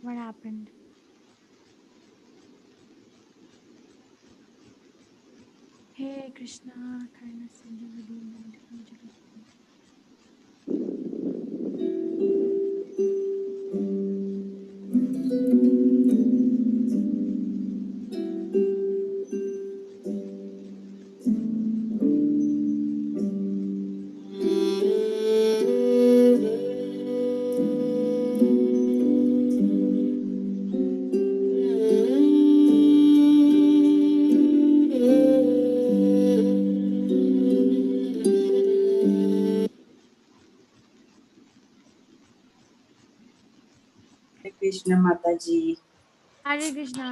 What happened? Hey Krishna, kindness send you with you. Hare Krishna Mataji. Hare Krishna.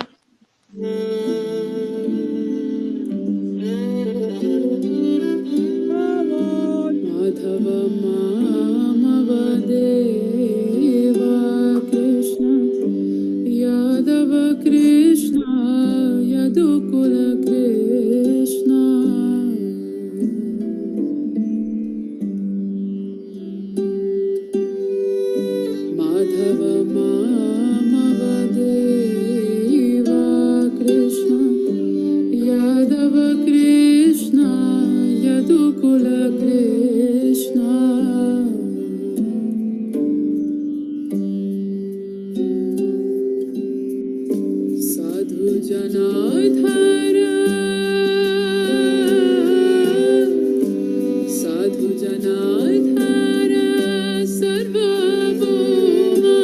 Madhav मामवदेवा Krishna Yadav Krishna यदुकुल Krishna Madhav मामवदेवा Krishna Yadav Krishna यदुकुल Krishna Sadhu Janardan Sadhu Janardan सर्वभौमा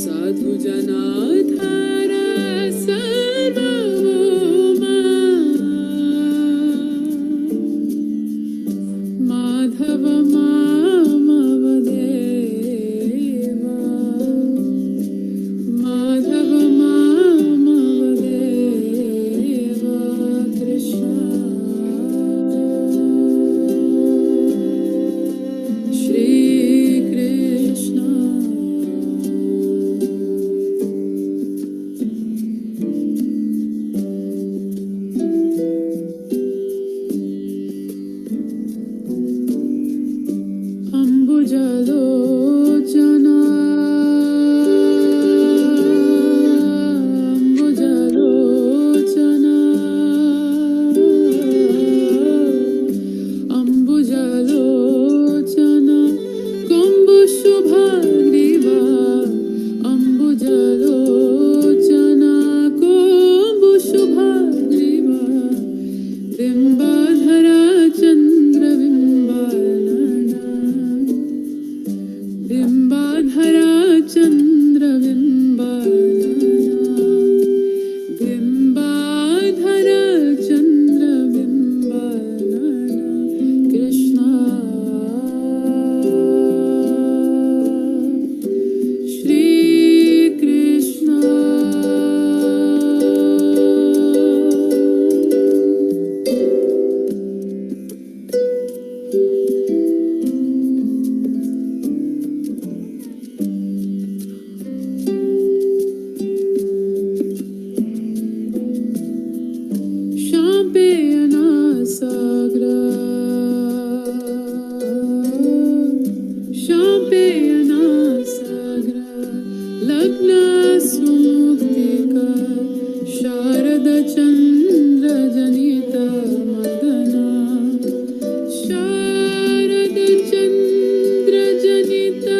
Sadhu Janardan सर्वभौमा Madhav मामवदेवा Madhav मामवदेवा Krishna Shri Krishna अम्बुजलोचना अम्बुजलोचना अम्बुजलोचना कुम्भशुभग्रीवा अम्बुजलोचना कुम्भशुभग्रीवा बिम्बाधरा चन्द्रबिम्बानना बिम्बाधरा चन्द्रबिम्बानना बिम्बाधरा चन्द्रबिम्बानना Krishna Shrikrishna Champena sagra Champena sagra Lagna sumuktika Sharada Chandra Janita Madana Sharada Chandra Janita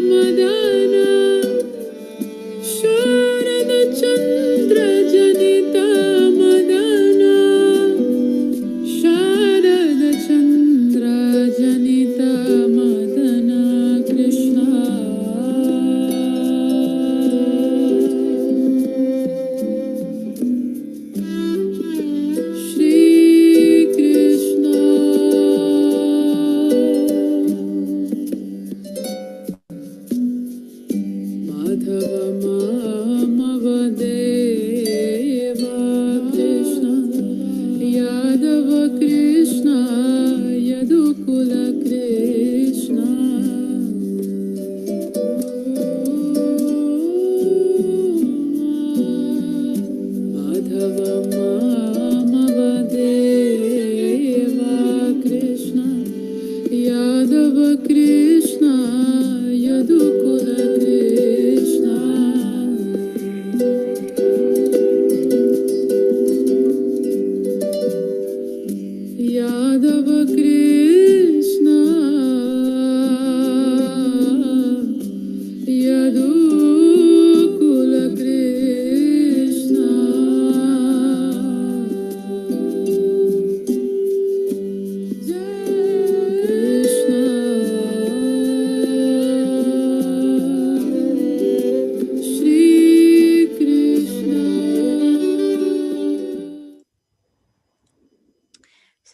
Madana Sharada Chandra Janita Madana Sharada Chandra Janita Madana Krishna Shri Krishna Madhava Mamavadeva Krishna Yadava Krishna Yadukula Krishna Madhava Mamavadeva Krishna Yadava Krishna Yadukula Krishna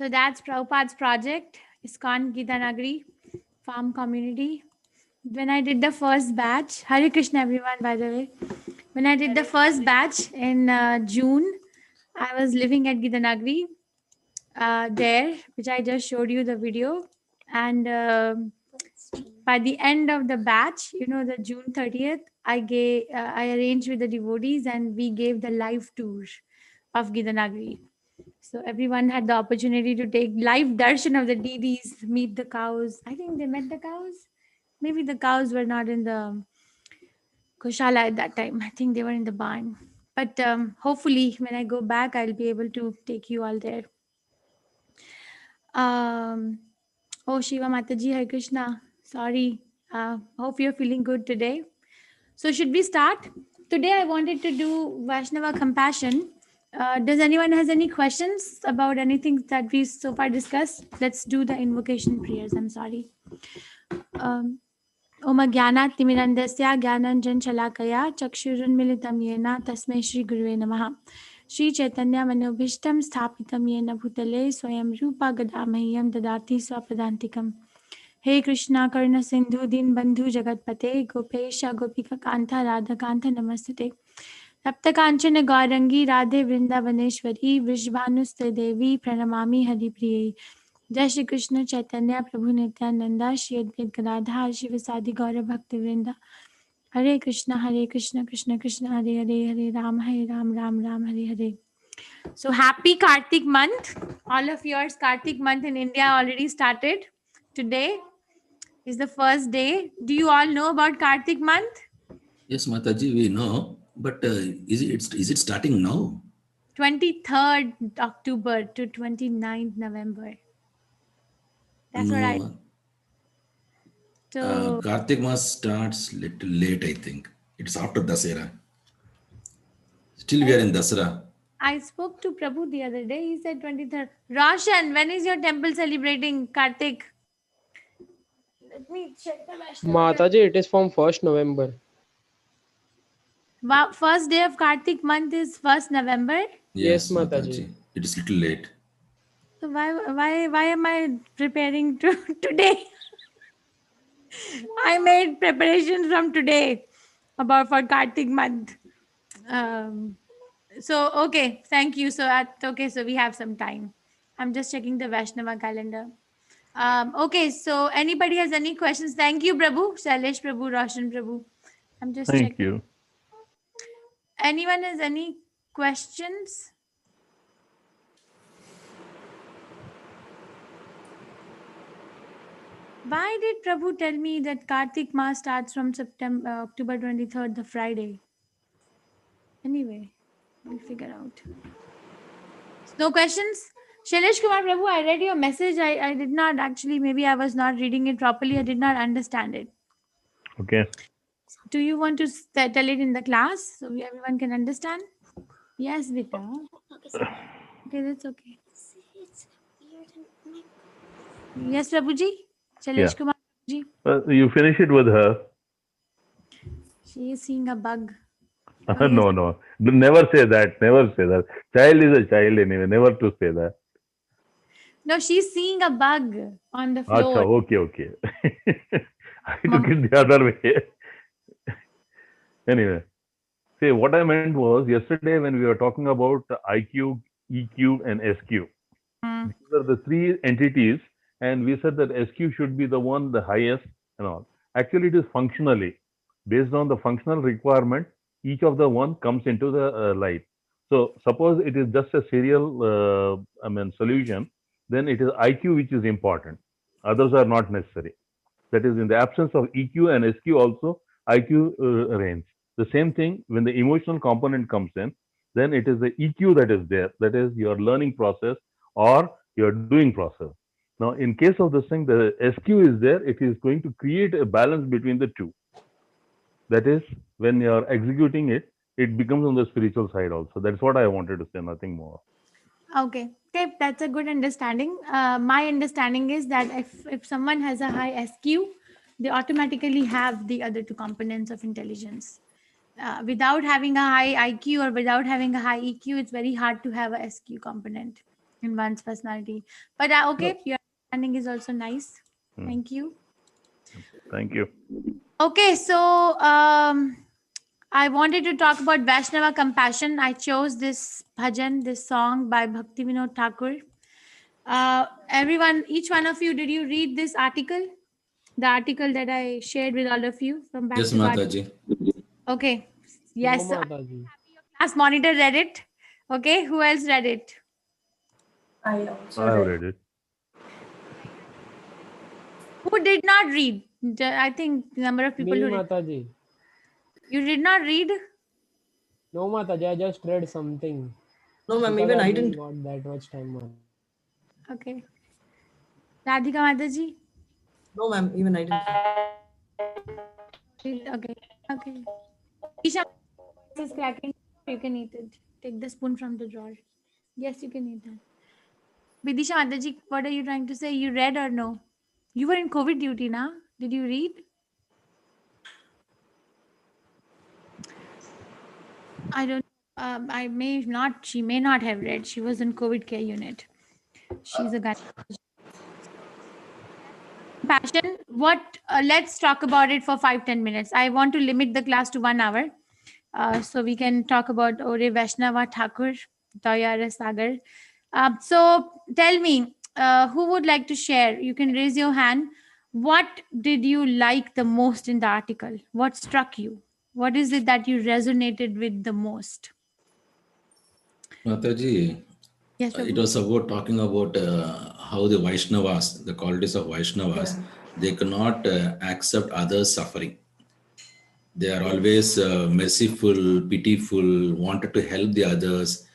So that's Prabhupada's project, ISKCON Gitanagari Farm Community. When I did the first batch, Hare Krishna everyone, by the way. When I did the first batch in June, I was living at Gitanagari there, which I just showed you the video. And by the end of the batch, the June 30th, I arranged with the devotees and we gave the live tour of Gitanagari. So everyone had the opportunity to take live darshan of the deities, meet the cows. I think they met the cows. Maybe the cows were not in the Koshala at that time. I think they were in the barn. But hopefully, when I go back, I'll be able to take you all there. Oh, Shiva Mataji, Hare Krishna. Sorry. Hope you're feeling good today. So, should we start? Today, I wanted to do Vaishnava compassion. Does anyone has any questions about anything that we so far discussed? Let's do the invocation prayers. I'm sorry. ओम ज्ञानातिमिरन्दस्य ज्ञानाञ्जनशलाकया चक्षुरुन्मिलितं येन तस्मै श्रीगुरुवे नमः। श्रीचैतन्यमनोभीष्टं स्थापितं येन भूतले स्वयं रूपा गदा मह्यं ददाति स्वपदान्तिकम्। हे कृष्णा करुण सिन्धु दीनबन्धु जगत्पते गोपेश गोपिकान्ता राधाकान्त नमस्ते। तप्तकाञ्चन गौरंगी राधे वृन्दावनेश्वरी वृषभानुस्ते देवी प्रणमामि हरिप्रिये। जय श्री कृष्ण चैतन्य प्रभु नित्यानंदा श्री अद्वैत गदाधर शिवसादि गौर भक्त वृंदा। हरे Krishna Krishna Krishna Hare Hare Hare Ram Ram Ram Hare Hare. So happy Kartik month. All of yours Kartik month in India already started. Today is the first day. Do you all know about Kartik month? Yes, Mataji, we know, but is it starting now? 23rd October to 29th November. That's no, what I. So Kartik Mas starts little late, I think. It's after Dasera. Still we are in Dasara. I spoke to Prabhu the other day. He said 23rd. Roshan, when is your temple celebrating Kartik? Let me check the Vaishnava. Mataji, it is from 1st November. First day of Kartik month is 1st November. Yes, Mataji. It is little late. So why am I preparing today? I made preparations from today for Kartik month. So okay, thank you. So so we have some time. I'm just checking the Vaishnava calendar. Okay, so anybody has any questions? Thank you, Prabhu, Shailesh Prabhu, Roshan Prabhu. I'm just checking. Thank you. Anyone has any questions? Why did Prabhu tell me that Kartik Mass starts from October 23rd, the Friday? Anyway, we'll figure out. No questions? Shailesh Kumar Prabhu, I read your message. I did not actually, maybe I was not reading it properly. I did not understand it. Okay. Do you want to tell it in the class so everyone can understand? Yes, Vita. Okay, that's okay. Yes, Prabhuji. Shailesh Kumar ji. You finish it with her. She is seeing a bug. No. Never say that. Never say that. Child is a child anyway. Never to say that. No, she's seeing a bug on the floor. Achha, okay. I took it the other way. Anyway, see, what I meant was yesterday when we were talking about IQ, EQ, and SQ. These are the three entities, and we said that SQ should be the one, the highest, and all. Actually, it is functionally based on the functional requirement. Each of the one comes into the light. So, suppose it is just a serial, solution. Then it is IQ which is important. Others are not necessary. That is, in the absence of EQ and SQ also, IQ reigns. The same thing when the emotional component comes in, then it is the EQ that is there. That is your learning process or your doing process. Now, in case of this thing, the SQ is there. It is going to create a balance between the two. That is, when you are executing it, it becomes on the spiritual side also. That's what I wanted to say, nothing more. Okay, that's a good understanding. My understanding is that if someone has a high SQ, they automatically have the other two components of intelligence. Without having a high IQ or without having a high EQ, it's very hard to have a SQ component. in one's personality. But okay, your understanding is also nice. Thank you. Thank you. Okay, so I wanted to talk about Vaishnava compassion. I chose this bhajan, this song by Bhakti Vinod Thakur. Everyone, each one of you, did you read this article? The article that I shared with all of you from Back Yes, to Bhajan? Mataji. Okay. Yes. No, So Mataji. class monitor read it. Okay. Who else read it? I also I have read. read it. Who did not read? I think the number of people Me, who read. Mataji. You did not read? No, Mataji, I just read something. No, ma'am, Because even I didn't didn't. got that much time on. Okay. Radhika Mataji? No, ma'am, even I didn't. Okay. Okay. Isha is cracking. You can eat it. Take the spoon from the drawer. Yes, you can eat that. Vidisha Mataji, what are you trying to say? You read or no? You were in COVID duty now. Did you read? I don't. I may not. She may not have read. She was in COVID care unit. She's a guy. Passion. What? Let's talk about it for 5-10 minutes. I want to limit the class to 1 hour, so we can talk about Ore Vaishnava Thakur, Dayara Sagar. So tell me, who would like to share? You can raise your hand. What did you like the most in the article? What struck you? What is it that you resonated with the most? Mataji, Yes, it Prabhu. was about talking about how the Vaishnavas, the qualities of Vaishnavas, they cannot accept others' suffering. They are always merciful, pitiful, wanted to help the others.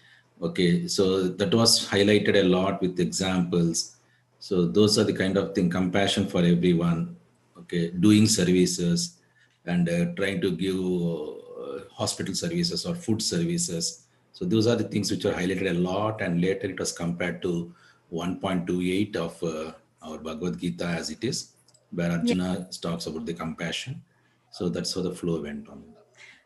Okay, so that was highlighted a lot with examples. So those are the kind of thing, compassion for everyone. Okay, doing services and trying to give hospital services or food services. So those are the things which are highlighted a lot, and later it was compared to 1.28 of our Bhagavad Gita as it is, where Arjuna talks about the compassion. So that's how the flow went on.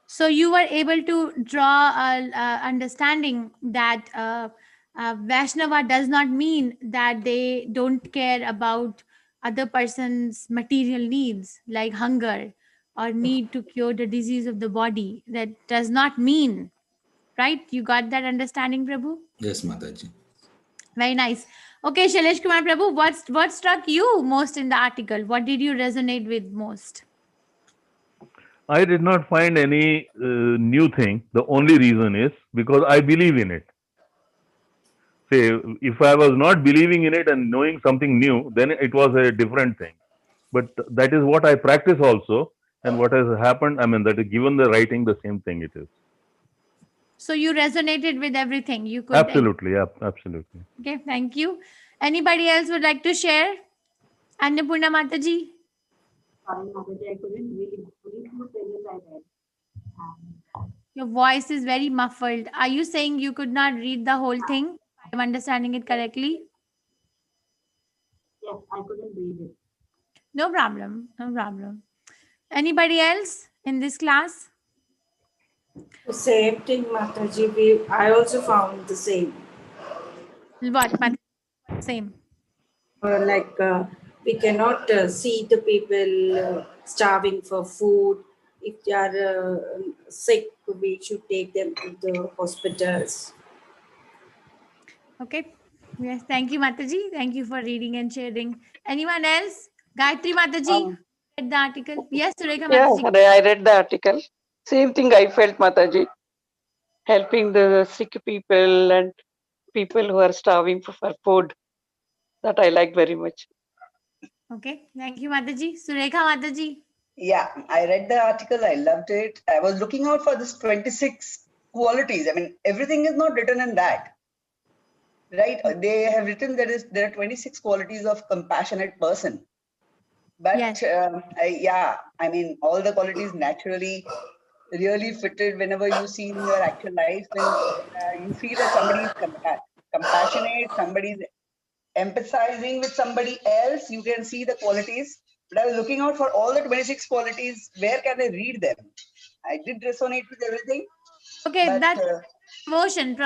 So you were able to draw a understanding that Vaishnava does not mean that they don't care about other person's material needs like hunger or need to cure the disease of the body. That does not mean, right? You got that understanding, Prabhu? Yes, Mataji. Very nice. Okay, Shailesh Kumar Prabhu, what struck you most in the article? What did you resonate with most? I did not find any new thing. The only reason is because I believe in it. Say, if I was not believing in it and knowing something new, then it was a different thing. But that is what I practice also. And what has happened, I mean, that given the writing, the same thing it is. So you resonated with everything. You could Absolutely. Yeah, absolutely. Okay, thank you. Anybody else would like to share? Annapurna Mataji? Sorry, Mataji, I couldn't read. Only 2 pages I read. Your voice is very muffled. Are you saying you could not read the whole thing? I'm understanding it correctly? Yes, I couldn't read it. No problem. No problem. Anybody else in this class? The same thing, Mataji. I also found the same. What? Same. We cannot see the people starving for food. If they are sick, we should take them to the hospitals. Okay. Yes. Thank you, Mataji. Thank you for reading and sharing. Anyone else? Gayatri Mataji, read the article. Yes, Surekha Yeah, Mataji. I read the article. Same thing I felt, Mataji. Helping the sick people and people who are starving for food. That I like very much. Okay. Thank you, Mataji. Surekha Mataji. Yeah, I read the article. I loved it. I was looking out for this 26 qualities. I mean, everything is not written in that, right? They have written there are 26 qualities of compassionate person. But Yes. I mean, all the qualities naturally really fitted whenever you see in your actual life, when you feel that somebody is compassionate, somebody is empathizing with somebody else, you can see the qualities. But I was looking out for all the 26 qualities. Where can I read them? I did resonate with everything. Okay, But, that's devotion.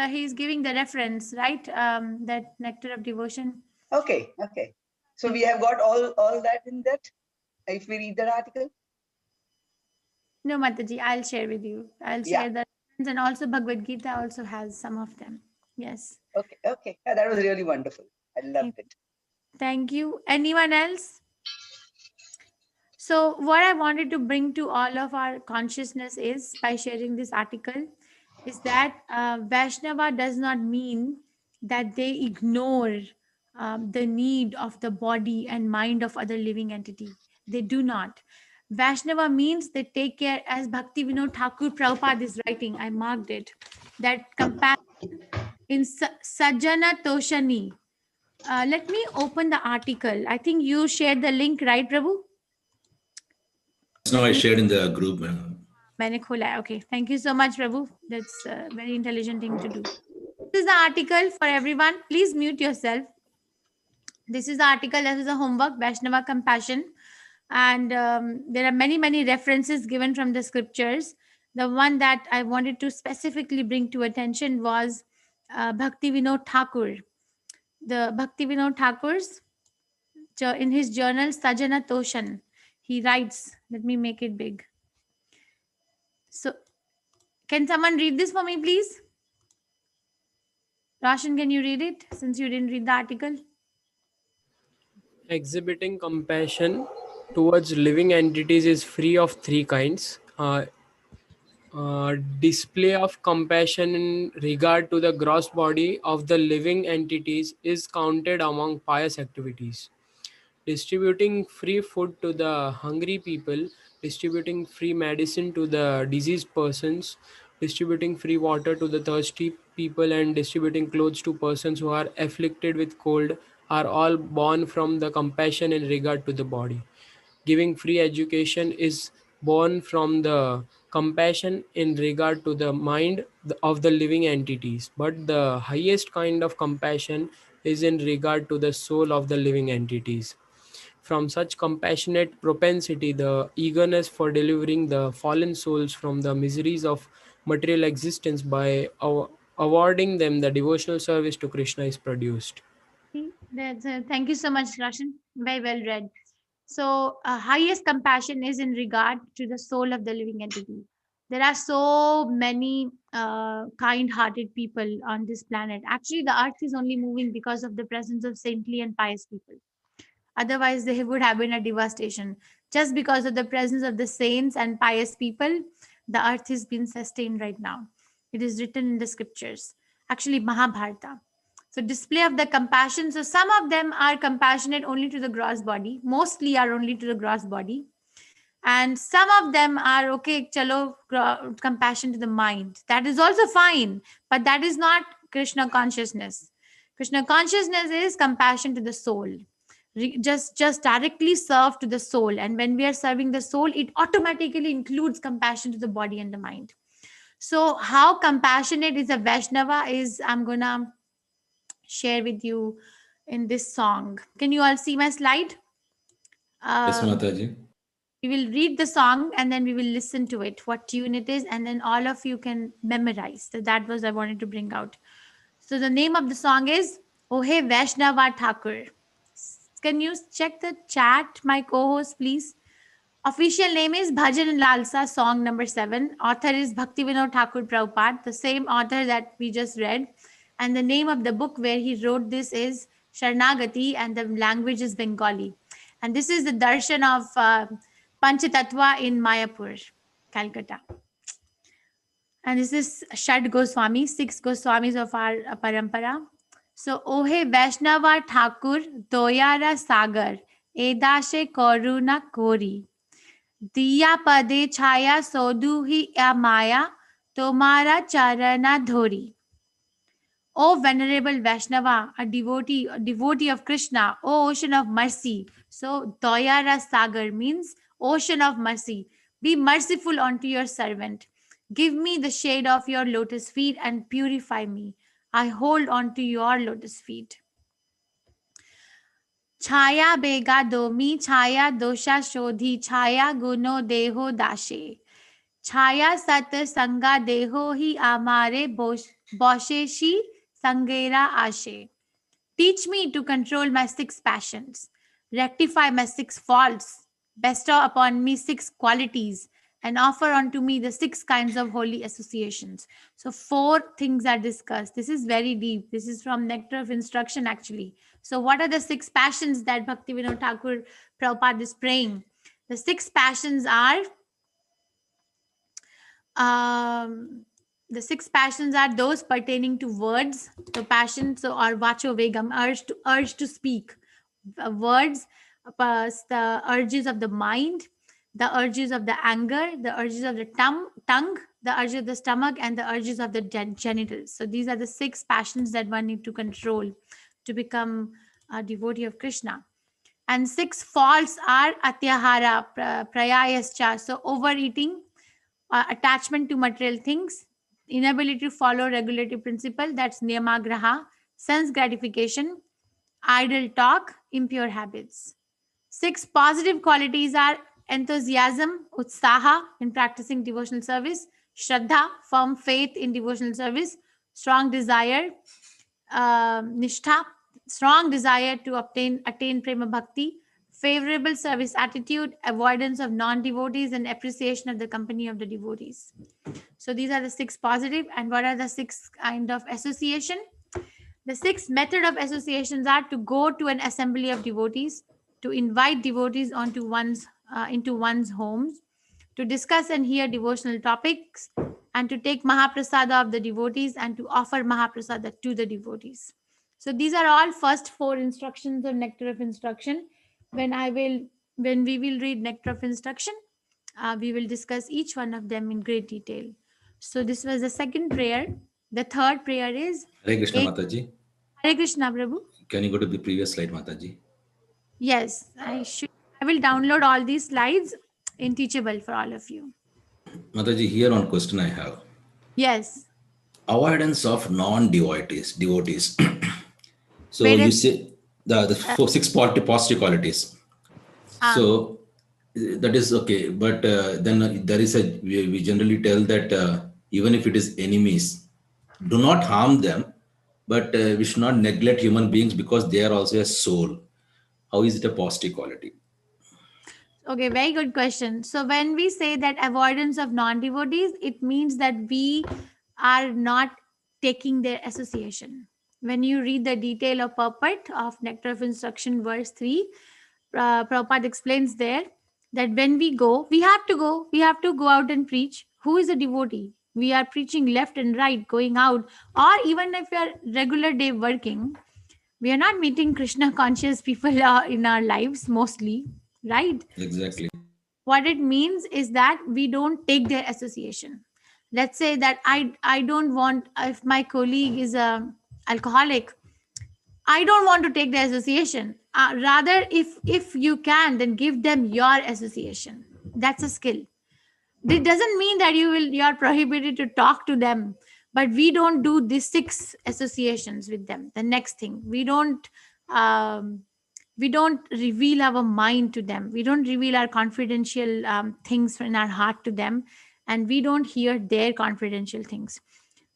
He's giving the reference, right? That nectar of devotion. Okay. So we have got all that in that. If we read that article. No, Mataji, I'll share with you. I'll share the reference, and also Bhagavad Gita also has some of them. Yes. Okay. Yeah, that was really wonderful. I loved it. Thank you. Anyone else? So what I wanted to bring to all of our consciousness is, by sharing this article, is that Vaishnava does not mean that they ignore the need of the body and mind of other living entity. They do not. Vaishnava means they take care, as Bhakti Vinod Thakur Prabhupada is writing, I marked it, that compassion in Sajjana Toshani. Let me open the article. I think you shared the link, right, Prabhu? No, I shared in the group. मैंने खोला है. Okay, thank you so much, Prabhu. That's a very intelligent thing to do. This is the article for everyone. Please mute yourself. This is the article. This is a homework, Vaishnava compassion. And there are many references given from the scriptures. The one that I wanted to specifically bring to attention was Bhakti Vinod Thakur. The Bhakti Vinod Thakur's, in his journal, Sajjana Toshan, he writes, let me make it big. So, can someone read this for me, please? Roshan, can you read it since you didn't read the article? Exhibiting compassion towards living entities is free of three kinds. Display of compassion in regard to the gross body of the living entities is counted among pious activities. Distributing free food to the hungry people, distributing free medicine to the diseased persons, distributing free water to the thirsty people, and distributing clothes to persons who are afflicted with cold are all born from the compassion in regard to the body. Giving free education is born from the compassion in regard to the mind of the living entities, but the highest kind of compassion is in regard to the soul of the living entities. From such compassionate propensity, the eagerness for delivering the fallen souls from the miseries of material existence by awarding them the devotional service to Krishna is produced. Thank you so much, Roshan. Very well read. So, highest compassion is in regard to the soul of the living entity. There are so many kind-hearted people on this planet. Actually, the earth is only moving because of the presence of saintly and pious people. Otherwise, there would have been a devastation. Just because of the presence of the saints and pious people, the earth is being sustained right now. It is written in the scriptures. Actually, Mahabharata. So display of the compassion. So some of them are compassionate only to the gross body. Mostly are only to the gross body. And some of them are, okay, chalo, compassion to the mind. That is also fine. But that is not Krishna consciousness. Krishna consciousness is compassion to the soul. Just directly serve to the soul. And when we are serving the soul, it automatically includes compassion to the body and the mind. So how compassionate is a Vaishnava is, I'm going to share with you in this song. Can you all see my slide? Yes, Mataji. We will read the song and then we will listen to it, what tune it is, and then all of you can memorize. So that was I wanted to bring out. So the name of the song is Oh Hey Vaishnava Thakur. Can you check the chat, my co-host, please? Official name is Bhajan Lalsa, song number 7. Author is Bhakti Vinod Thakur Prabhupada, the same author that we just read. And the name of the book where he wrote this is Sharnagati, and the language is Bengali. And this is the darshan of Panchatattva in Mayapur, Calcutta. And this is Shad Goswami, 6 Goswamis of our parampara. So, Ohe Vaishnava Thakur Doyara Sagar Edashe Koruna Kori Diya Pade Chaya Soduhi Amaya Tomara Charana Dhori. O Venerable Vaishnava, a devotee of Krishna, O Ocean of Mercy. So, Doyara Sagar means Ocean of Mercy. Be merciful unto your servant. Give me the shade of your lotus feet and purify me. I hold on to your lotus feet. Chaya bega domi, chaya dosha shodhi, chaya guno deho dashe. Chaya sat sanga deho hi amare bosheshi sangera ashe. Teach me to control my 6 passions, rectify my 6 faults, bestow upon me 6 qualities, and offer unto me the 6 kinds of holy associations. So, 4 things are discussed. This is very deep. This is from Nectar of Instruction, actually. So, what are the 6 passions that Bhaktivinoda Thakur Prabhupada is praying? The 6 passions are the 6 passions are those pertaining to words. So passions are vacho vegam, urge to speak. Words, the urges of the mind, the urges of the anger, the urges of the tongue, the urges of the stomach, and the urges of the genitals. So these are the 6 passions that one need to control to become a devotee of Krishna. And 6 faults are atyahara, prayayascha, so overeating, attachment to material things, inability to follow regulatory principle, that's niyamagraha, sense gratification, idle talk, impure habits. 6 positive qualities are enthusiasm, utsaha in practicing devotional service, shraddha, firm faith in devotional service, strong desire, nishtha, strong desire to attain prema bhakti, favorable service attitude, avoidance of non-devotees, and appreciation of the company of the devotees. So these are the 6 positive. And what are the 6 kind of association? The 6 method of associations are to go to an assembly of devotees, to invite devotees onto into one's homes, to discuss and hear devotional topics, and to take Mahaprasada of the devotees and to offer Mahaprasada to the devotees. So these are all first 4 instructions of Nectar of Instruction. When we will read Nectar of Instruction, we will discuss each one of them in great detail. So this was the second prayer. The third prayer is Hare Krishna Mataji. Hare Krishna Prabhu. Can you go to the previous slide, Mataji? Yes, I will download all these slides in Teachable for all of you. Mataji, here one question I have. Yes. Avoidance of non-devotees. So Wait a- you say the 6 positive qualities. So that is okay, but then there is we generally tell that even if it is enemies, do not harm them, but we should not neglect human beings because they are also a soul. How is it a positive quality? Okay, very good question. So when we say that avoidance of non-devotees, it means that we are not taking their association. When you read the detail or purport of Nectar of Instruction, verse 3, Prabhupada explains there that when we go, we have to go out and preach. Who is a devotee? We are preaching left and right, going out, or even if we are regular day working, we are not meeting Krishna conscious people in our lives mostly, right? Exactly. What it means is that we don't take their association. Let's say that I don't want, if my colleague is a alcoholic, I don't want to take the association. Rather, if you can, then give them your association. That's a skill. It doesn't mean that you are prohibited to talk to them, but we don't do these 6 associations with them. The next thing, we don't reveal our mind to them. We don't reveal our confidential things in our heart to them, and we don't hear their confidential things.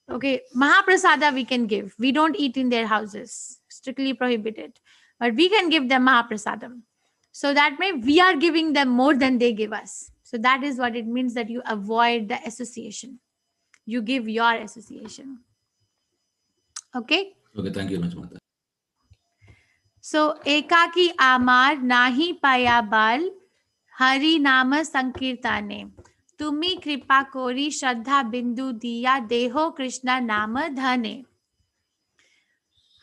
Okay, Mahaprasada we can give. We don't eat in their houses, strictly prohibited, but we can give them Mahaprasadam. So that way we are giving them more than they give us. So that is what it means, that you avoid the association. You give your association. Okay. Okay, thank you very much, Mataji. So ekaki amar nahi paya bal hari nama sankirtane. Tumi kripa kori shraddha bindu diya deho Krishna nama dhane.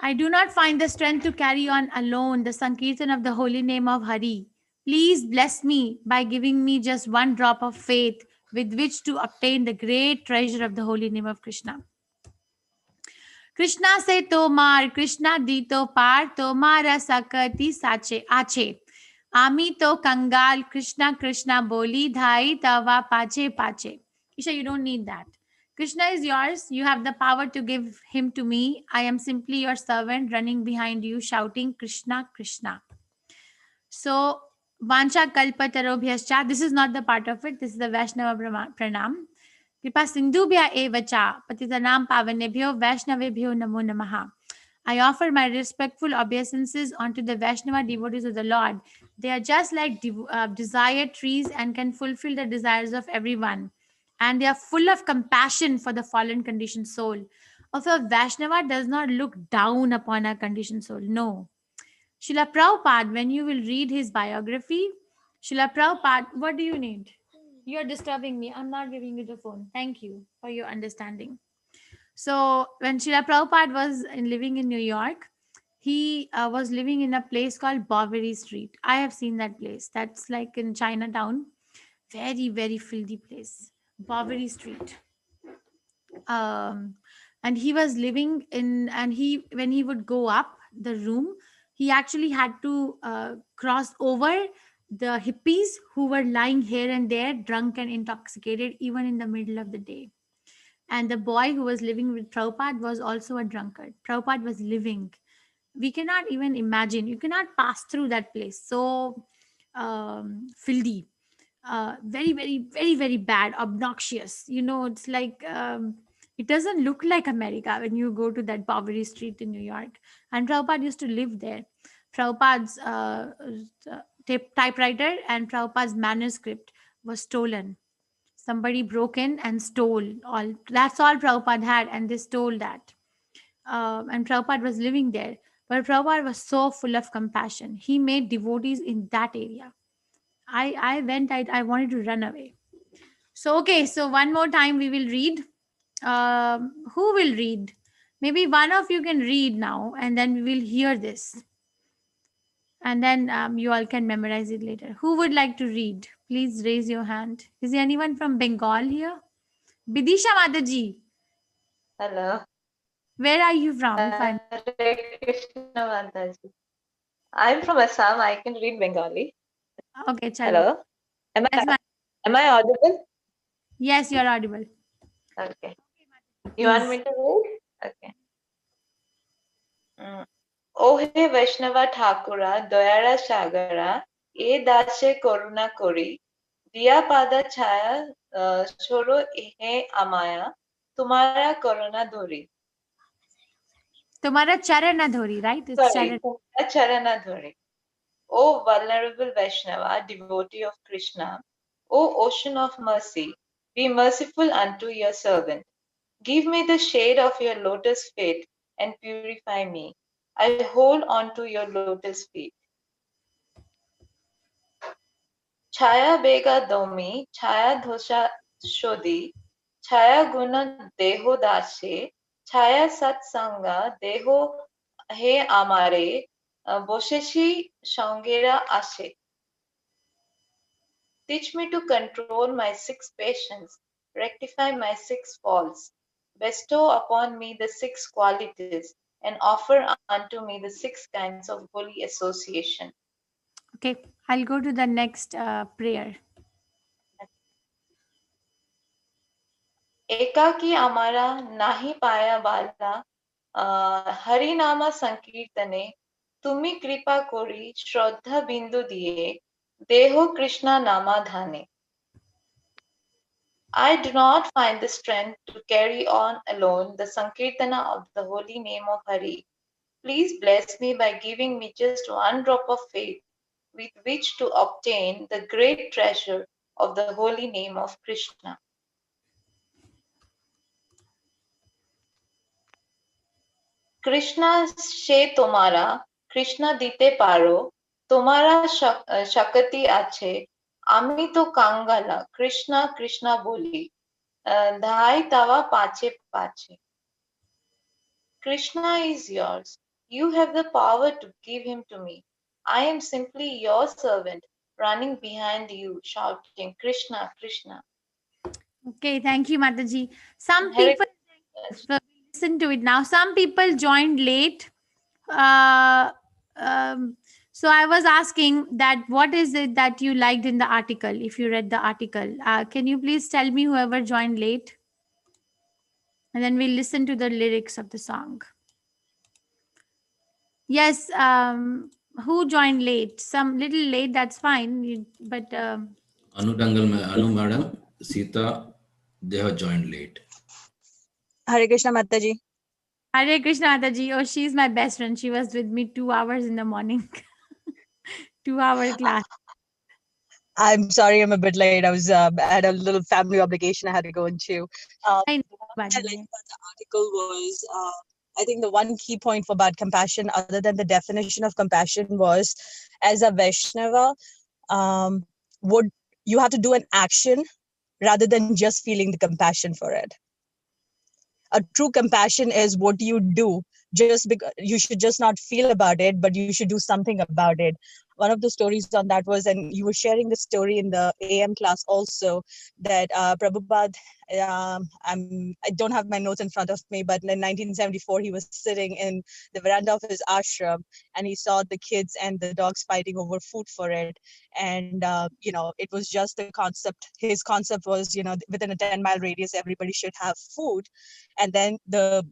I do not find the strength to carry on alone the Sankirtan of the holy name of Hari. Please bless me by giving me just one drop of faith with which to obtain the great treasure of the holy name of Krishna. Krishna se tomar, Krishna dito par, tomara sakati sache ache. Ami to kangal, Krishna Krishna boli dhai tava pache pache. Isha, you don't need that. Krishna is yours. You have the power to give him to me. I am simply your servant running behind you, shouting Krishna Krishna. So Vancha kalpatarobhyascha. This is not the part of it. This is the Vaishnava pranam. Kripa sindhubhya evacha patitanam pavanebhyo Vaishnavebhyo namo namaha. I offer my respectful obeisances unto the Vaishnava devotees of the Lord. They are just like desired trees and can fulfill the desires of everyone. And they are full of compassion for the fallen conditioned soul. Also, Vaishnava does not look down upon a conditioned soul. No. Srila Prabhupada, when you will read his biography, Srila Prabhupada, what do you need? You're disturbing me. I'm not giving you the phone. Thank you for your understanding. So when Srila Prabhupada was living in New York, he was living in a place called Bowery Street. I have seen that place. That's like in Chinatown. Very, very filthy place. Bowery Street. And he was living in, and when he would go up the room, he actually had to cross over the hippies who were lying here and there, drunk and intoxicated, even in the middle of the day. And the boy who was living with Prabhupada was also a drunkard. Prabhupada was living. We cannot even imagine. You cannot pass through that place. So filthy. Very, very, very, very bad, obnoxious. It's like it doesn't look like America when you go to that Bowery Street in New York. And Prabhupada used to live there. Prabhupada's typewriter and Prabhupada's manuscript was stolen. Somebody broke in and stole all. That's all Prabhupada had, and they stole that. And Prabhupada was living there. But Prabhupada was so full of compassion. He made devotees in that area. I went, I wanted to run away. So, okay, so one more time we will read. Who will read? Maybe one of you can read now, and then we will hear this. And then you all can memorize it later. Who would like to read? Please raise your hand. Is there anyone from Bengal here? Bidisha Mataji, Hello. where are you from? Hare Krishna Mataji. I'm from Assam. I can read Bengali. Okay, chalo. Hello. Am Yes, am I audible? Yes, you're audible. Okay. You want me to read? Okay. O he Vaishnava Thakura, Doyara Shagara, E Dashe Koruna Kori, Diya Pada Chaya, Choro he Amaya, Tumara Koruna Dhuri. Tumhara charana dhori, right? It's Sorry, Tumara Charana Dhuri. O vulnerable Vaishnava, devotee of Krishna, O ocean of mercy, be merciful unto your servant. Give me the shade of your lotus feet and purify me. I hold on to your lotus feet. Chaya bega domi, chaya dhosha shodhi, chaya guna deho dashe, chaya satsanga deho he amare, bosheshi shangera ashe. Teach me to control my 6 passions, rectify my 6 faults, bestow upon me the 6 qualities, and offer unto me the 6 kinds of holy association. Okay, I'll go to the next prayer. Ekaki amara nahi paya bala, harinama sankirtane, tumi kripa kori shraddha bindu diye, deho Krishna nama dhane. I do not find the strength to carry on alone the Sankirtana of the holy name of Hari. Please bless me by giving me just one drop of faith with which to obtain the great treasure of the holy name of Krishna. Krishna she tomara, Krishna dite paro, tomara shakati ache, ami to kangala, Krishna Krishna boli. Dhai tava pache pache. Krishna is yours. You have the power to give him to me. I am simply your servant, running behind you, shouting, Krishna, Krishna. Okay, thank you, Mataji. Some people listen to it now. Some people joined late. So I was asking that what is it that you liked in the article, if you read the article. Can you please tell me whoever joined late? And then we'll listen to the lyrics of the song. Yes, who joined late? Some little late, that's fine. But Anu madam, Sita, they have joined late. Hare Krishna Mataji. Hare Krishna Mataji. Oh, she's my best friend. She was with me 2 hours in the morning. 2-hour class. I'm sorry, I'm a bit late. I was had a little family obligation I had to go into. I know, What by I the liked way. about the article was, I think the one key point for about compassion, other than the definition of compassion, was as a Vaishnava, would you have to do an action rather than just feeling the compassion for it. A true compassion is what you do. Just because you should just not feel about it, but you should do something about it. One of the stories on that was, and you were sharing the story in the AM class also, that Prabhupada, I don't have my notes in front of me, but in 1974, he was sitting in the veranda of his ashram and he saw the kids and the dogs fighting over food for it. And, it was just the concept. His concept was, within a 10-mile radius, everybody should have food. And then the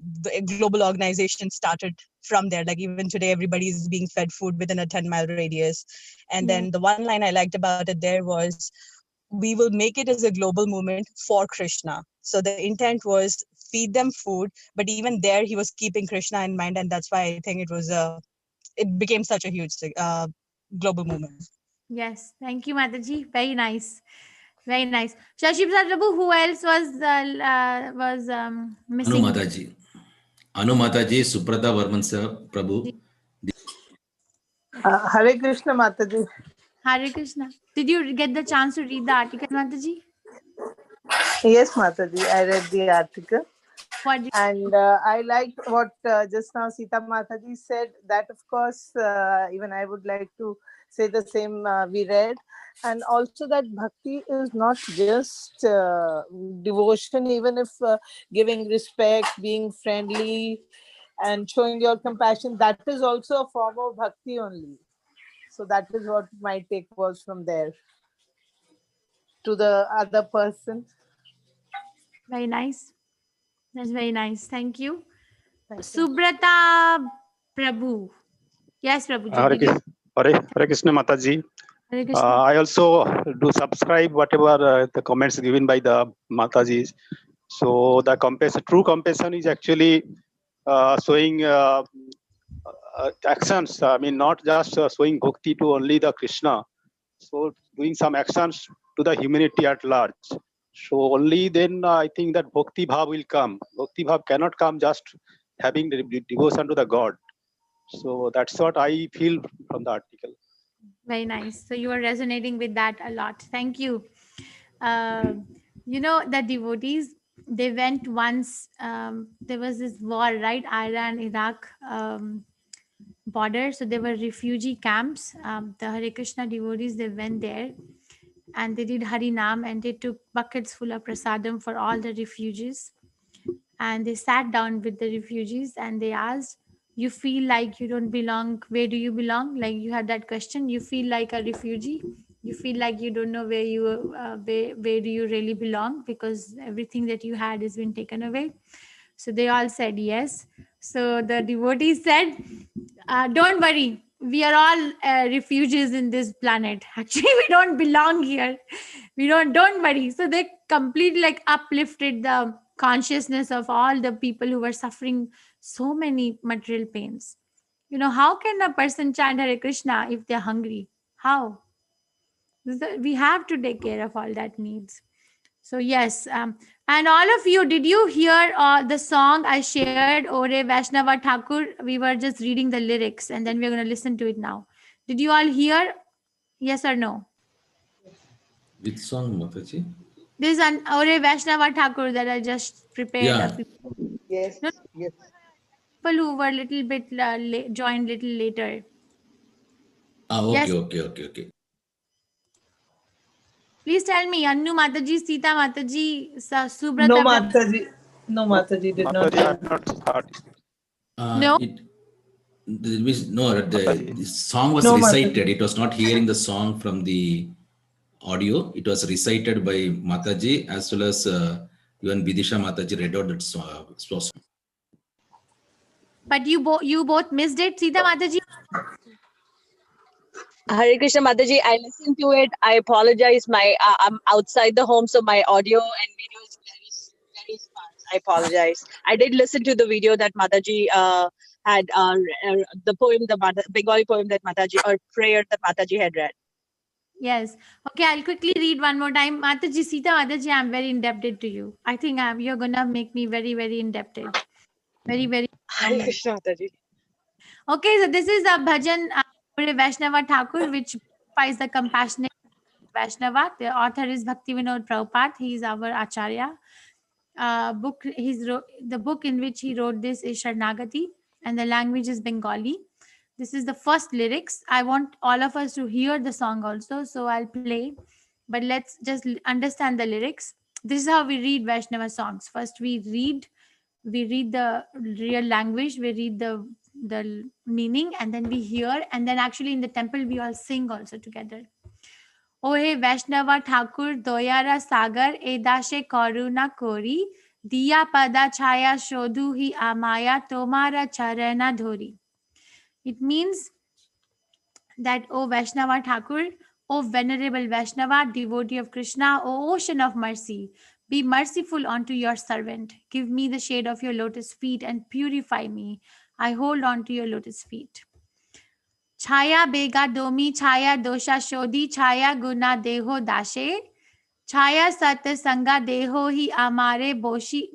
global organization started from there. Like even today, everybody is being fed food within a 10-mile radius. And then the one line I liked about it there was, we will make it as a global movement for Krishna. So the intent was feed them food, but even there he was keeping Krishna in mind. And that's why I think it became such a huge global movement. Yes, thank you, Mataji. Very nice. Very nice. Shashi Prasad Prabhu, who else was missing? Anu Mataji, Suprata Varman sir, Prabhu. Hare Krishna Mataji. Hare Krishna. Did you get the chance to read the article, Mataji? Yes, Mataji, I read the article. And I liked what just now Sita Mataji said. That, of course, even I would like to say the same we read. And also that bhakti is not just devotion, even if giving respect, being friendly, and showing your compassion, that is also a form of bhakti only. So that is what my take was from there to the other person. Very nice. That's very nice. Thank you. Subrata Prabhu. Yes, Prabhu. Hare Krishna Mataji. Hare Krishna. I also do subscribe whatever the comments given by the Matajis. So the true compassion is actually showing actions. I mean, not just showing bhakti to only the Krishna. So doing some actions to the humanity at large. So only then I think that bhakti bhav will come. Bhakti bhav cannot come just having the devotion to the God. So that's what I feel from the article. Very nice. So you are resonating with that a lot. Thank you. The devotees, they went once, there was this war, right? Iran-Iraq border. So there were refugee camps. The Hare Krishna devotees, they went there and they did Harinam and they took buckets full of prasadam for all the refugees. And they sat down with the refugees and they asked, you feel like you don't belong, where do you belong? Like you had that question, you feel like a refugee, you feel like you don't know where do you really belong, because everything that you had has been taken away. So they all said yes. So the devotees said, don't worry, we are all refugees in this planet. Actually, we don't belong here. Don't worry. So they completely uplifted the consciousness of all the people who were suffering so many material pains. How can a person chant Hare Krishna if they're hungry? How? We have to take care of all that needs. So yes, and all of you, did you hear the song I shared, Ore Vaishnava Thakur? We were just reading the lyrics and then we're going to listen to it now. Did you all hear? Yes or no? Which song, Mataji? This is an Ore Vaishnava Thakur that I just prepared. Yeah. Yes. No, Yes. people who were a little bit joined little later. Okay, Yes. okay. Please tell me, Annu Mataji, Sita Mataji, Subrata. No, Mataji. No, Mataji did not. Mataji, I have not heard. No? The song was No, recited. Mataji. It was not hearing the song from the audio. It was recited by Mataji as well as even Vidisha Mataji read out that song. But you both missed it, Sita Mataji? Hare Krishna Mataji, I listened to it. I apologize. I'm outside the home, so my audio and video is very sparse. I apologize. I did listen to the video that Mataji had, the poem, Bengali poem that Mataji, or prayer that Mataji had read. Yes. Okay, I'll quickly read one more time. Mataji, Sita Mataji, I'm very indebted to you. I think you're gonna make me very, very indebted. Very, very. Hare Krishna Mataji. Okay, so this is a bhajan Vaishnava Thakur, which glorifies the compassionate Vaishnava. The author is Bhakti Vinod Prabhupada. He is our Acharya. The book in which he wrote this is Sharnagati, and the language is Bengali. This is the first lyrics. I want all of us to hear the song also, so I'll play. But let's just understand the lyrics. This is how we read Vaishnava songs. First, we read the real language, we read the meaning, and then we hear, and then actually in the temple we all sing also together. O he Vaishnava Thakur Doyara Sagar Edashe Karuna Kori Diya Pada Chaya Shodhu Hi Amaya Tomara Charana Dhori. It means that, O Vaishnava Thakur, O venerable Vaishnava, devotee of Krishna, O ocean of mercy, be merciful unto your servant. Give me the shade of your lotus feet and purify me. I hold on to your lotus feet. Chaya bega domi, chaya dosha shodhi, chaya guna deho dashe, chaya sat sanga deho hi amare boshe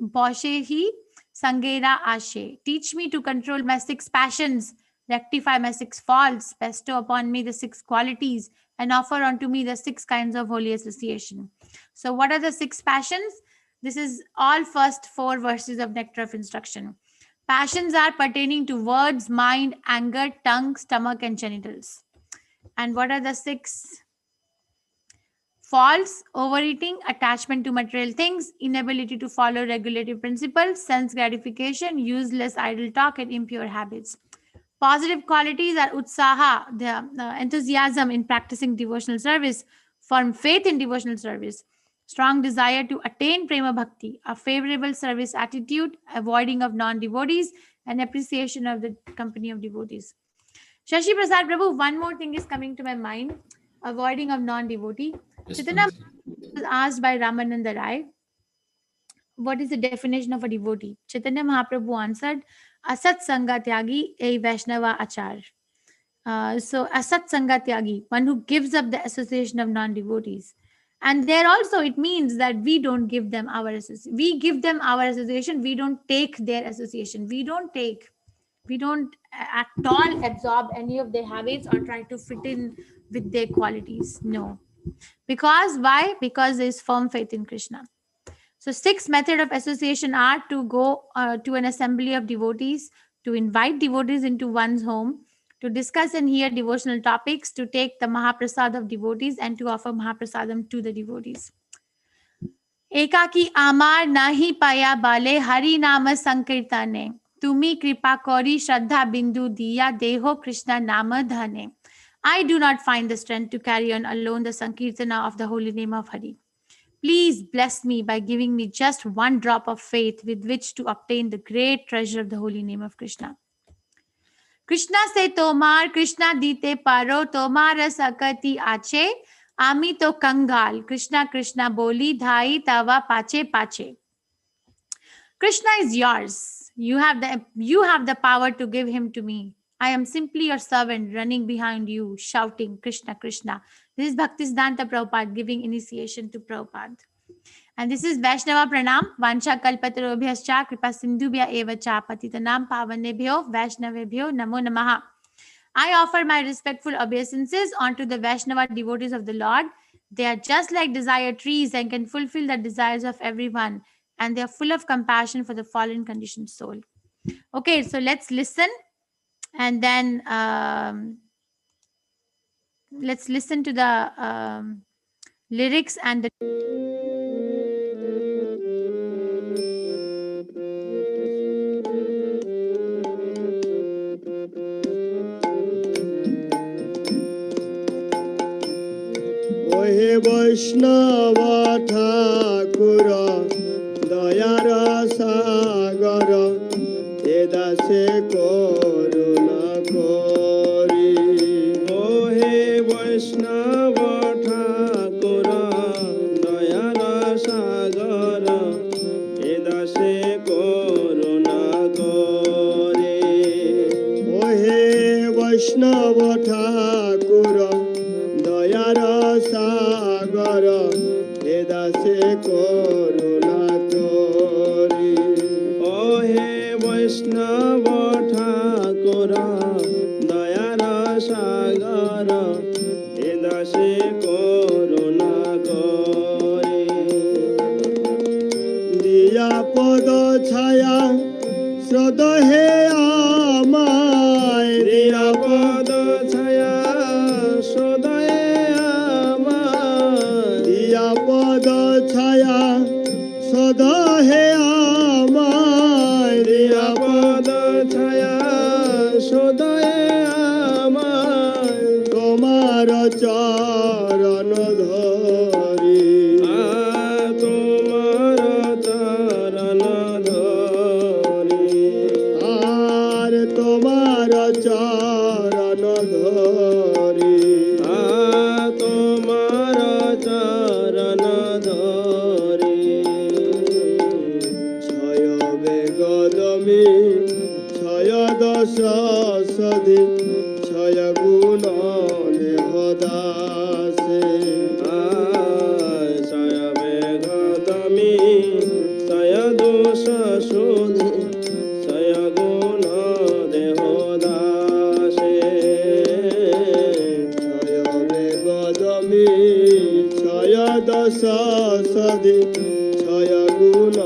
hi sangera ashe. Teach me to control my 6 passions, rectify my 6 faults, bestow upon me the 6 qualities, and offer unto me the 6 kinds of holy association. So what are the 6 passions? This is all first 4 verses of Nectar of Instruction. Passions are pertaining to words, mind, anger, tongue, stomach, and genitals. And what are the 6 faults? Overeating, attachment to material things, inability to follow regulative principles, sense gratification, useless idle talk, and impure habits. Positive qualities are utsaha, the enthusiasm in practicing devotional service, firm faith in devotional service, strong desire to attain prema bhakti, a favorable service attitude, avoiding of non-devotees, and appreciation of the company of devotees. Shashi Prasad Prabhu, one more thing is coming to my mind, avoiding of non-devotee. Yes, Chaitanya please. was asked by Ramananda Rai, what is the definition of a devotee? Chaitanya Mahaprabhu answered, Asat Sangha Tyagi, a Vaishnava Achar. So Asat Sangha Tyagi, one who gives up the association of non-devotees. And there also it means that we don't give them our association. We give them our association. We don't take their association. We don't at all absorb any of their habits or try to fit in with their qualities. No. Because why? Because there is firm faith in Krishna. So 6 method of association are to go to an assembly of devotees, to invite devotees into one's home, to discuss and hear devotional topics, to take the Mahaprasad of devotees, and to offer Mahaprasadam to the devotees. Ekaki amar nahi paya bale hari nama sankirtane. Tumi kripa kori shraddha bindu diya deho Krishna nama dhane. I do not find the strength to carry on alone the sankirtana of the holy name of Hari. Please bless me by giving me just 1 drop of faith with which to obtain the great treasure of the holy name of Krishna. Krishna se tomar, Krishna dite paro, tomar sakati ache, ami to kangal, Krishna Krishna boli, dhai tava pache pache. Krishna is yours. You have the power to give him to me. I am simply your servant running behind you, shouting Krishna Krishna. This is Bhaktisiddhanta Prabhupada giving initiation to Prabhupada. And this is Vaishnava Pranam, Vancha Kalpatarobhyascha, Kripa Sindhubhya Evacha, Patitanam Pavanebhyo, Vaishnavebhyo, Namo Namaha. I offer my respectful obeisances unto the Vaishnava devotees of the Lord. They are just like desire trees and can fulfill the desires of everyone. And they are full of compassion for the fallen conditioned soul. Okay, so let's listen. And then let's listen to the lyrics and the Ohe Vaishnava Thakura Dayara Sagara Edase Koruna Kori Ohe করুণা করে ওহে বৈষ্ণব ঠাকুর দয়ার সাগর হে দাসে করুণা করি ওহে বৈষ্ণব ঠাকুর দয়ার সাগর হে দাসে করুণা করি দিয়া পদ ছায়া শ্রদ হে আমায় দিয়া পদ ছায়া শ্রদ হে আমায় দিয়া পদ ছায়া শ্রদ হে আমায় দিয়া পদ ছায়া শ্রদ হে আমায় তোমার চরণ ধরি তোমার চরণ ধরি আর তোমার চরণ ধরি তোমার চরণ ধরি ছয় বেগদমি ছয় দশ সধি ছয় গুণ দেহদাসে ছয় বেগদমি ছয় দোষ শোধি ছয় গুণ দেহদাসে ছয় বেগদমি ছয় দশ সধি ছয় গুণ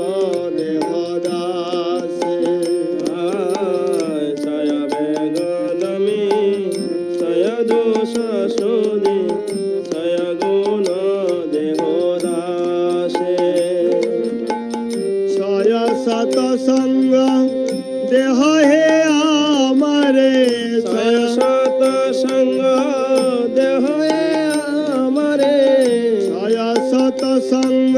দেহদাসে ছয় বেগদমি ছয় দোষ শোধি ছয় গুণ দেহদাসে ছয় সাত সঙ্গ দেহ হে আমারে ছয় সাত সঙ্গ দেহ হে আমারে ছয় সাত সঙ্গ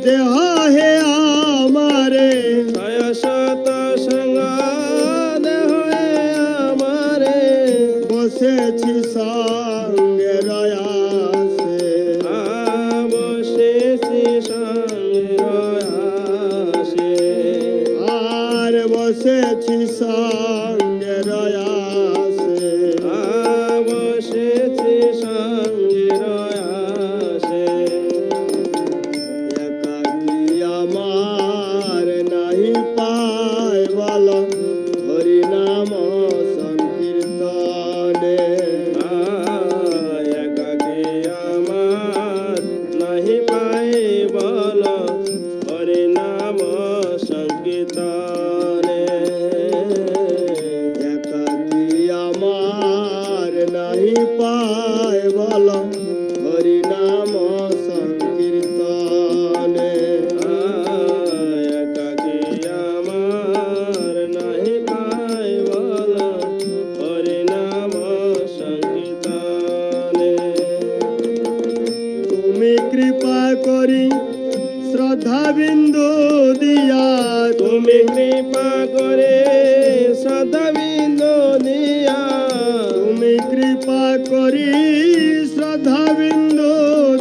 দেহ হে আমারে ছয় সাত সঙ্গ দেহ হে আমারে বসেছি সঙ্গে রয়াসে বসেছি সঙ্গে রয়াসে আর বসেছি সঙ্গে রয়াসে বসেছি সঙ্গে রয়াসে একাকি আমার নাহি পায় বল হরি নাম সংকীর্তনে একাকি আমার নাহি পায় বল হরি নাম সংকীর্তনে একাকি আমার নাহি পায় বল হরি নাম সংকীর্তনে একাকি আমার নাহি পায় বল হরি নাম সংকীর্তনে তুমি কৃপা করি শ্রদ্ধা বিন্দু দিয়া তুমি কৃপা করে শ্রদ্ধা বিন্দু দিয়া তুমি কৃপা করি শ্রদ্ধা বিন্দু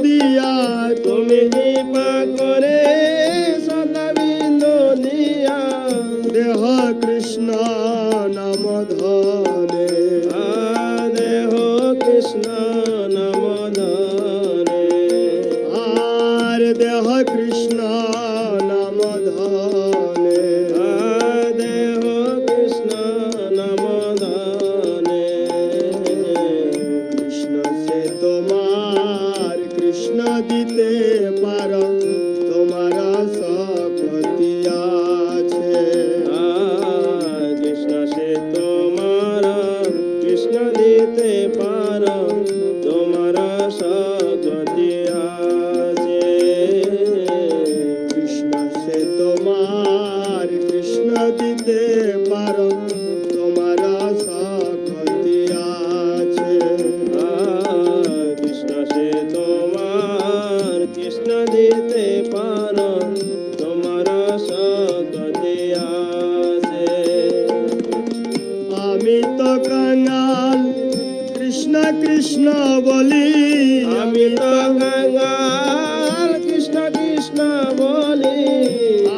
দিয়া তুমি কৃপা করে শ্রদ্ধা বিন্দু দিয়া দেহ কৃষ্ণ নাম ধনে দেহ কৃষ্ণ নাম ধনে আর দেহ কৃষ্ণ নাম ধনে দেহ কৃষ্ণ নাম ধনে কৃষ্ণ সে তোমার কৃষ্ণ দিতে পার তোমার শক্তি আছে কৃষ্ণ সে তোমার কৃষ্ণ দিতে পার তোমার শক্তি আছে কৃষ্ণ সে তোমার কৃষ্ণ দিতে পার তোমার শক্তি আছে কৃষ্ণ সে তোমার কৃষ্ণ দিতে পার তোমার শক্তি আছে আমি তো কাঙাল কৃষ্ণ কৃষ্ণ বলি আমি তো কাঙাল কৃষ্ণ কৃষ্ণ বলি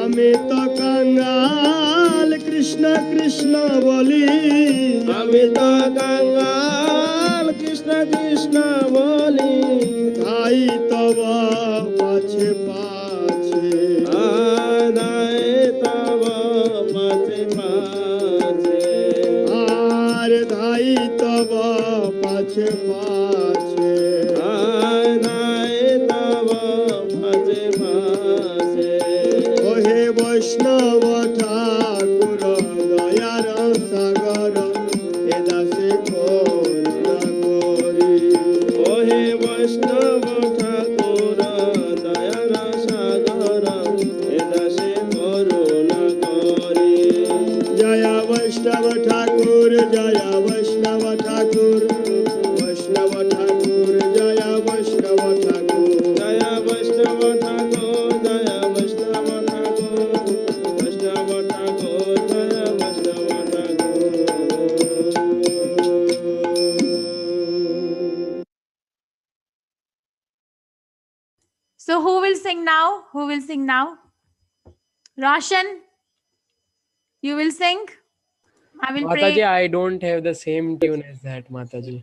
আমি তো কাঙাল কাঙ্গাল কৃষ্ণ কৃষ্ণ বলি আমি তো কাঙ্গাল কৃষ্ণ কৃষ্ণ বলি ধাই তব পাছে পাছে ধাই তব পাছে পাছে আর ধাই তব পাছে পাছে ধাই তব পাছে পাছে ওহে বৈষ্ণব ঠাকুর দয়ার সাগর এ দাসে করুণা করি ওহে বৈষ্ণব ঠাকুর দয়ার সাগর এ দাসে করুণা করি জয় বৈষ্ণব ঠাকুর জয় বৈষ্ণব ঠাকুর বৈষ্ণব ঠাকুর জয় বৈষ্ণব ঠাকুর জয় বৈষ্ণব ঠাকুর জয় বৈষ্ণব ঠাকুর বৈষ্ণব ঠাকুর জয় বৈষ্ণব ঠাকুর So who will sing now? Who will sing now? Roshan, you will sing? I will Mataji, pray. I don't have the same tune as that, Mataji.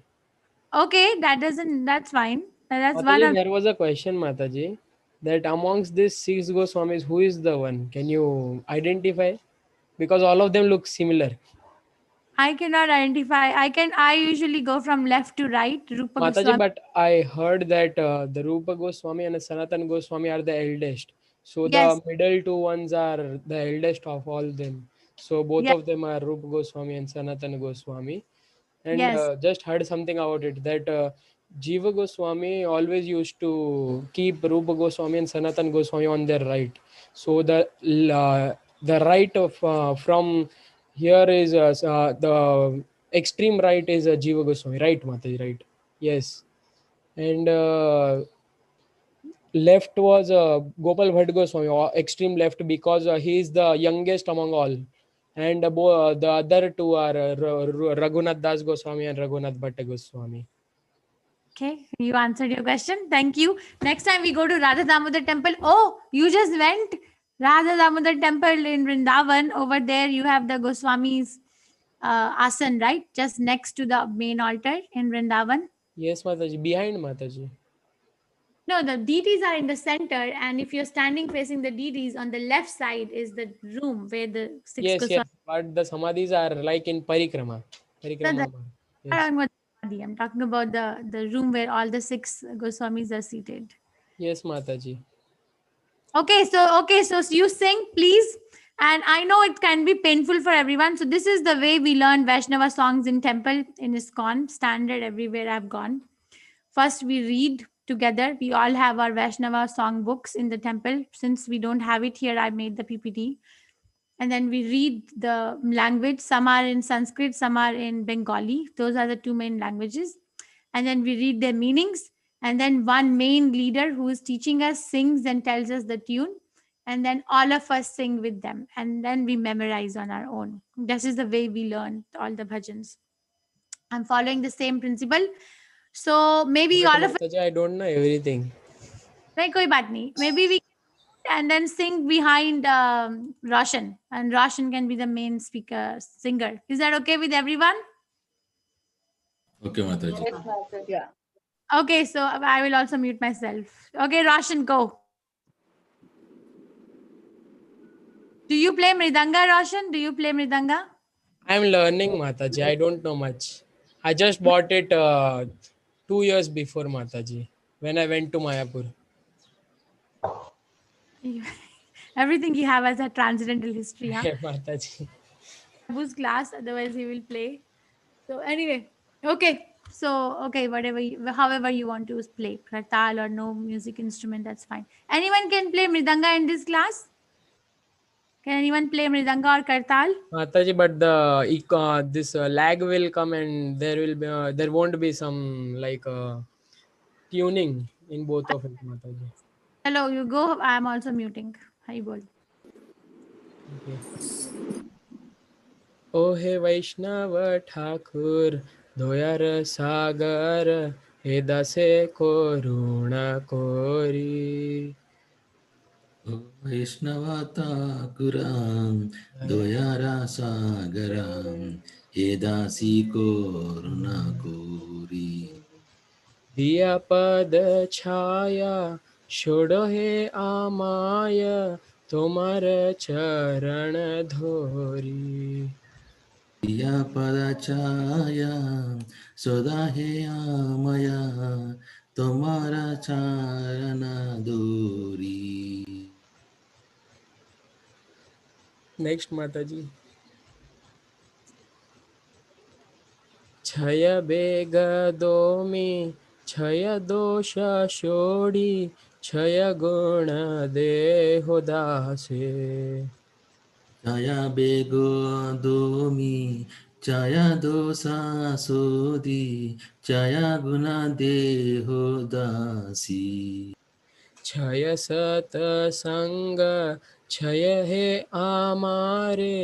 Okay, that's fine. That's one Mataji, of there was a question, Mataji, that amongst these 6 Goswamis, who is the one? Can you identify? Because all of them look similar. I cannot identify. I usually go from left to right. Rupa Mataji, Goswami. but I heard that the Rupa Goswami and the Sanatan Goswami are the eldest. So Yes. the middle two ones are the eldest of all them. So both Yes. of them are Rupa Goswami and Sanatan Goswami. And Yes. just heard something about it that Jiva Goswami always used to keep Rupa Goswami and Sanatan Goswami on their right. So the right of from here is the extreme right is Jiva Goswami, right, Mataji, right? Yes. And left was Gopal Bhatt Goswami, or extreme left, because he is the youngest among all. And the other two are Raghunath Das Goswami and Raghunath Bhatt Goswami. Okay, you answered your question. Thank you. Next time we go to Radha Damodar temple. Oh, you just went Radha Damodar temple in Vrindavan. Over there you have the Goswami's asan, right? Just next to the main altar in Vrindavan. Yes, Mataji, behind Mataji. No, the deities are in the center, and if you're standing facing the deities, on the left side is the room where the six Yes, Goswamis. yes, but the samadhis are like in Parikrama. Parikrama. No, Yes. I'm talking about the room where all the 6 Goswamis are seated. Yes, Mataji. Okay, so you sing, please. And I know it can be painful for everyone. So this is the way we learn Vaishnava songs in temple, in ISKCON, standard everywhere I've gone. First, we read together. We all have our Vaishnava song books in the temple. Since we don't have it here, I made the PPT. And then we read the language. Some are in Sanskrit, some are in Bengali. Those are the 2 main languages. And then we read their meanings. And then one main leader who is teaching us sings and tells us the tune. And then all of us sing with them. And then we memorize on our own. This is the way we learn all the bhajans. I'm following the same principle. So maybe But all of us, Mataji, I don't know everything. nahi, koi baat nahi. Maybe we and then sing behind Roshan, and Roshan can be the main singer. Is that okay with everyone? Okay, Mataji. Yeah. Okay, so I will also mute myself. Okay, Roshan, go. Do you play Mridanga, Roshan? Do you play Mridanga? I'm learning, Mataji. I don't know much. I just bought it 2 years before, Mataji, when I went to Mayapur. Everything you have as a transcendental history, huh? Yeah, Mataji. Whose class, otherwise he will play. So anyway, okay. So okay, however you want to play, kartal or no music instrument, that's fine. Anyone can play Mridanga in this class? Can anyone play Mridanga or kartal? Mataji, but this lag will come and there won't be some like tuning in both of it, Mataji. Hello, you go. I am also muting. Hi, bol. Okay. O he Vaishnava Thakur, Doyar Sagar, Edase Koruna Kori. वैष्णवताकुरां द्वयारासागरां एदासी कोरुणाकोरी दिया पद छाया छोड़ो हे आमाय तुम्हार चरण धोरी दिया पदछाया सदा हे आमया तुम्हारा चरण दूरी. नेक्स्ट माताजी. क्षय बेग दोमी क्षय दोष शोड़ी क्षय गुण देहो दासे Chaya bego domi, chaya dosa sodi, chaya guna deho dasi. क्षय सतसंग क्षय हे आमारे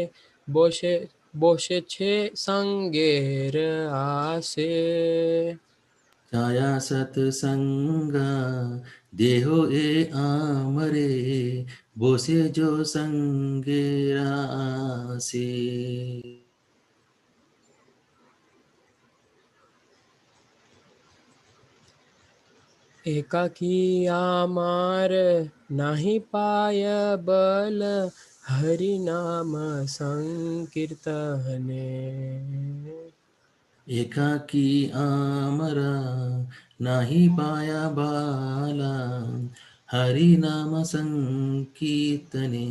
बोशे बोशे छे संगेर आसे Chaya satsanga, deho e amare, bose jo sangira se. एकाकी आमार नाही पाय बल हरि नाम संकीर्तने एकाकी आमरा नाही पाया बाला हरि नाम संकीर्तने.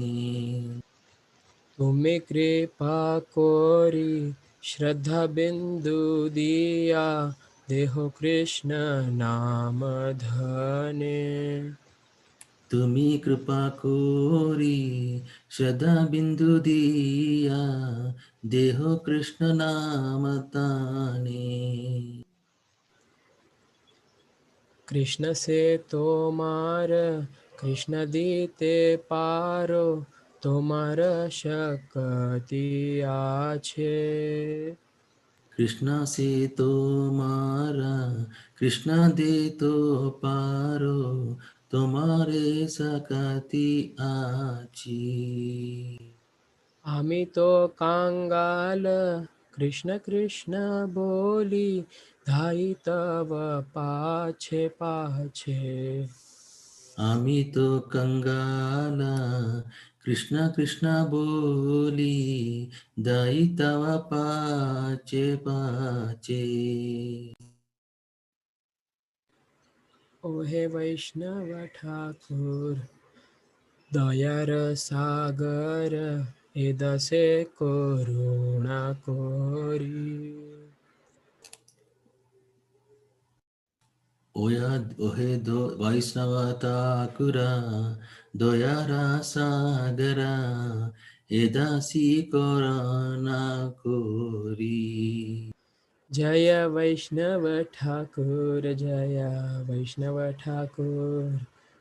तुम्हें कृपा कोरी श्रद्धा बिंदु दिया देहो कृष्ण नाम धने तुम्ही कृपा कोरी श्रद्धा बिंदु दिया देहो कृष्ण नाम ताने. कृष्ण से तोमार कृष्ण दीते पारो तोमार शक्ति आछे कृष्णा से तो मारा कृष्णा दे तो पारो तुम्हारे सकती आची. आमी तो कांगाल कृष्ण कृष्ण बोली धाई तव पाछे पाछे आम्ही तो कंगाला कृष्णा कृष्णा बोली दाई तवा पाचे पाचे. ओहे वैष्णव ठाकुर दयार सागर एदसे करुणा कोरी ओया ओहे दो वैष्णवा ठाकुरा दयारा सागरा एदासी कोरोना कोरी. जय वैष्णव ठाकुर जय वैष्णव ठाकुर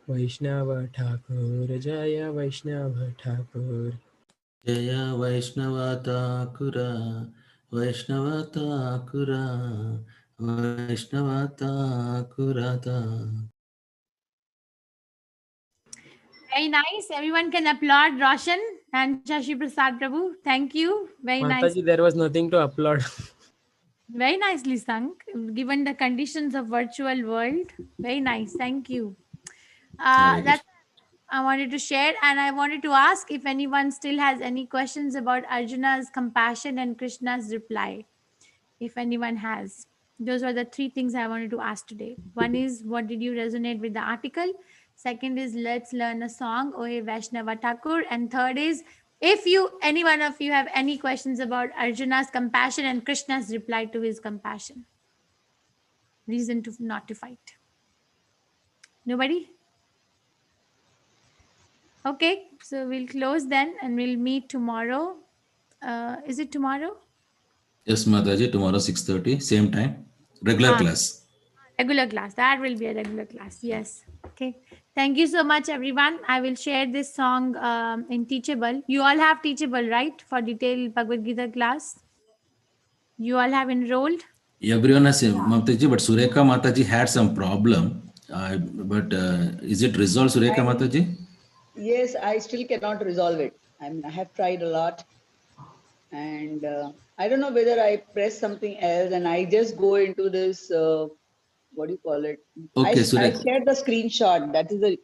वैष्णव ठाकुर जय वैष्णव ठाकुर जय Vaishnava ठाकुरा Vaishnava ठाकुरा Vaishnava ठाकुरा. Very nice. Everyone can applaud Roshan and Shashi Prasad Prabhu. Thank you. Very nice. Mataji, there was nothing to applaud. Very nicely sung, given the conditions of virtual world. Very nice. Thank you. That's I wanted to share, and I wanted to ask if anyone still has any questions about Arjuna's compassion and Krishna's reply. If anyone has, those were the three things I wanted to ask today. One is, what did you resonate with the article? Second is, let's learn a song, Ohe Vaishnava Thakur. And third is, if any one of you have any questions about Arjuna's compassion and Krishna's reply to his compassion. Reason to not to fight. Nobody? Okay, so we'll close then and we'll meet tomorrow. Is it tomorrow? Yes, Mataji, tomorrow 6:30, same time, regular class. Regular class. That will be a regular class. Yes. Okay. Thank you so much, everyone. I will share this song in Teachable. You all have Teachable, right? For detailed Bhagavad Gita class. You all have enrolled. Everyone has Mataji, but Sureka Mataji had some problem. But is it resolved, Sureka Mataji? Yes, I still cannot resolve it. I mean, I have tried a lot, and I don't know whether I press something else and I just go into this. What do you call it? Okay, I Suresh. shared the screenshot. That is the